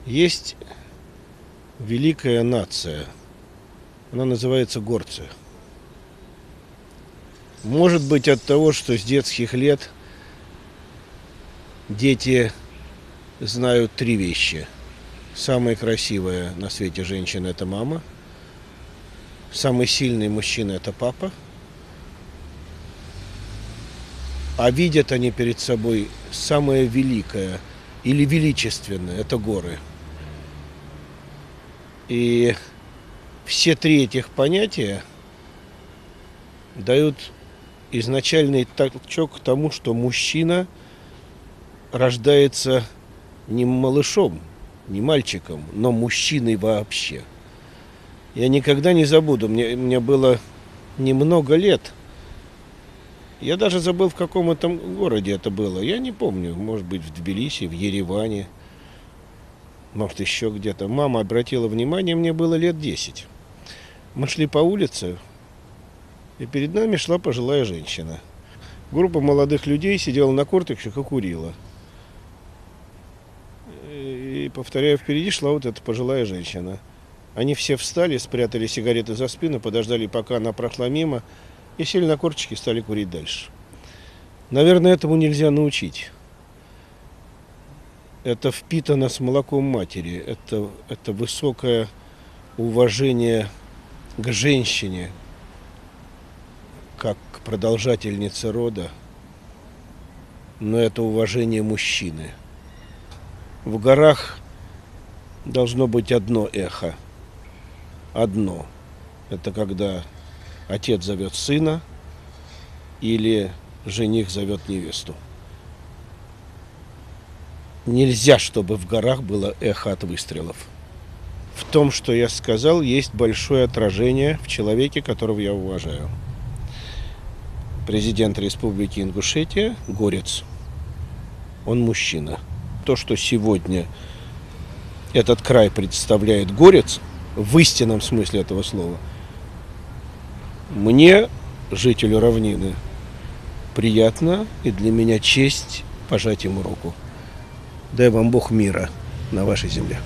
Есть великая нация, она называется горцы. Может быть, от того, что с детских лет дети знают три вещи. Самая красивая на свете женщина – это мама. Самый сильный мужчина – это папа. А видят они перед собой самое великое или величественное – это горы. И все три этих понятия дают изначальный толчок к тому, что мужчина рождается не малышом, не мальчиком, но мужчиной вообще. Я никогда не забуду, мне было немного лет. Я даже забыл, в каком этом городе это было. Я не помню, может быть, в Тбилиси, в Ереване, может, еще где-то. Мама обратила внимание, мне было лет 10. Мы шли по улице, и перед нами шла пожилая женщина. Группа молодых людей сидела на корточках и курила. И, повторяю, впереди шла вот эта пожилая женщина. Они все встали, спрятали сигареты за спину, подождали, пока она прошла мимо, и сели на корточки и стали курить дальше. Наверное, этому нельзя научить. Это впитано с молоком матери. Это высокое уважение к женщине, как к продолжательнице рода, но это уважение мужчины. В горах должно быть одно эхо. Одно. Это когда отец зовет сына или жених зовет невесту. Нельзя, чтобы в горах было эхо от выстрелов. В том, что я сказал, есть большое отражение в человеке, которого я уважаю. Президент Республики Ингушетия – горец. Он мужчина. То, что сегодня этот край представляет горец, в истинном смысле этого слова, мне, жителю равнины, приятно, и для меня честь пожать ему руку. Дай вам Бог мира на вашей земле.